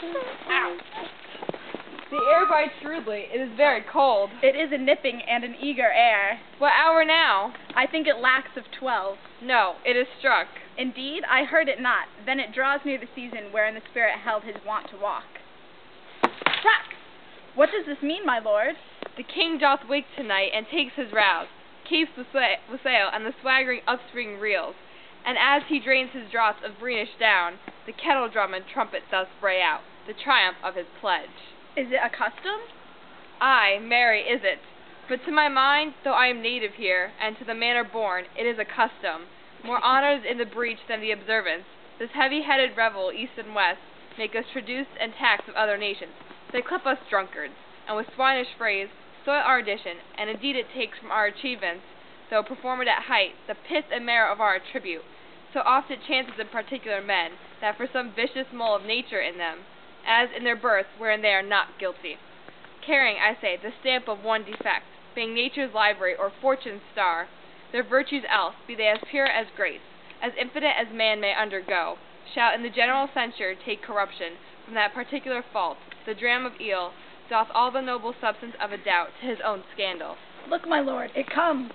Ow. The air bites shrewdly. It is very cold. It is a nipping and an eager air. What hour now? I think it lacks of 12. No, it is struck. Indeed, I heard it not. Then it draws near the season wherein the spirit held his wont to walk. Crack! What does this mean, my lord? The king doth wake tonight and takes his rouse, keeps the sail and the swaggering upspring reels, and as he drains his draughts of greenish down, the kettle drum and trumpet doth spray out, the triumph of his pledge. Is it a custom? Aye, marry, is it. But to my mind, though I am native here, and to the manner born, it is a custom, more honored in the breach than the observance. This heavy-headed revel, east and west, make us traduce and tax of other nations. They clip us drunkards, and with swinish phrase, soil our addition, and indeed it takes from our achievements, though performed at height, the pith and marrow of our attribute. So oft it chances in particular men, that for some vicious mole of nature in them, as in their birth, wherein they are not guilty, carrying, I say, the stamp of one defect, being nature's livery or fortune's star, their virtues else, be they as pure as grace, as infinite as man may undergo, shall in the general censure take corruption from that particular fault, the dram of eel, doth all the noble substance of a doubt to his own scandal. Look, my lord, it comes.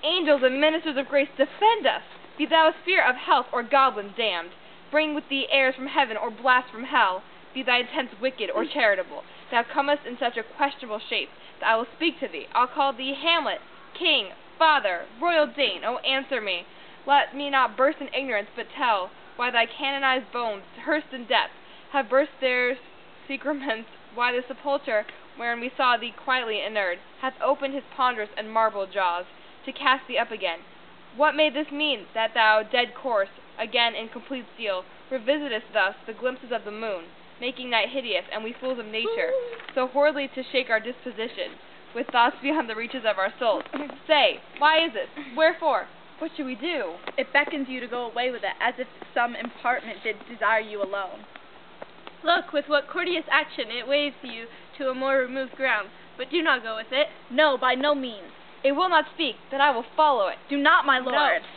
Angels and ministers of grace, defend us! Be thou a sphere of health or goblin damned. Bring with thee airs from heaven or blast from hell. Be thy intents wicked or charitable. Thou comest in such a questionable shape that I will speak to thee. I'll call thee Hamlet, King, Father, Royal Dane. Oh, answer me. Let me not burst in ignorance, but tell why thy canonized bones, hearsed in depth, have burst their sacraments, why the sepulchre wherein we saw thee quietly inurned hath opened his ponderous and marble jaws to cast thee up again. What may this mean, that thou, dead corse, again in complete steel, revisitest thus the glimpses of the moon, making night hideous, and we fools of nature, so horridly to shake our disposition, with thoughts beyond the reaches of our souls? Say, why is this? Wherefore? What should we do? It beckons you to go away with it, as if some impartment did desire you alone. Look, with what courteous action it waves you to a more removed ground, but do not go with it. No, by no means. It will not speak, then I will follow it. Do not, my lord. No.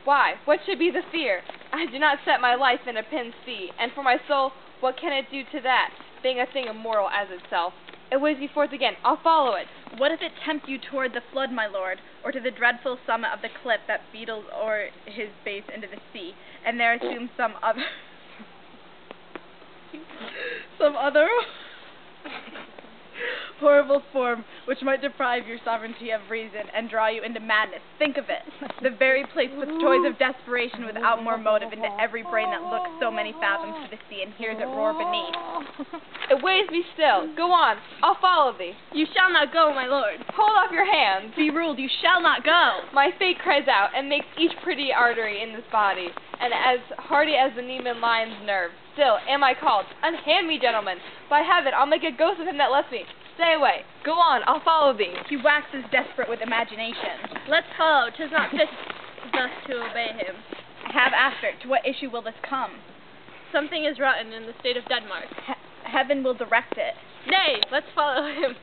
Why, what should be the fear? I do not set my life in a pin's fee, and for my soul, what can it do to that, being a thing immortal as itself? It waves me forth again, I'll follow it. What if it tempt you toward the flood, my lord, or to the dreadful summit of the cliff that beetles o'er his base into the sea, and there assumes some other horrible form which might deprive your sovereignty of reason and draw you into madness? Think of it. The very place puts toys of desperation without more motive into every brain that looks so many fathoms to the sea and hears it roar beneath. It waves me still. Go on, I'll follow thee. You shall not go, my lord. Hold off your hands. Be ruled, you shall not go. My fate cries out, and makes each pretty artery in this body, and as hardy as the Neiman lion's nerve. Still am I called. Unhand me, gentlemen. By heaven, I'll make a ghost of him that left me. Stay away. Go on, I'll follow thee. He waxes desperate with imagination. Let's follow. 'Tis not fit thus to obey him. Have after. To what issue will this come? Something is rotten in the state of Denmark. Heaven will direct it. Nay, let's follow him.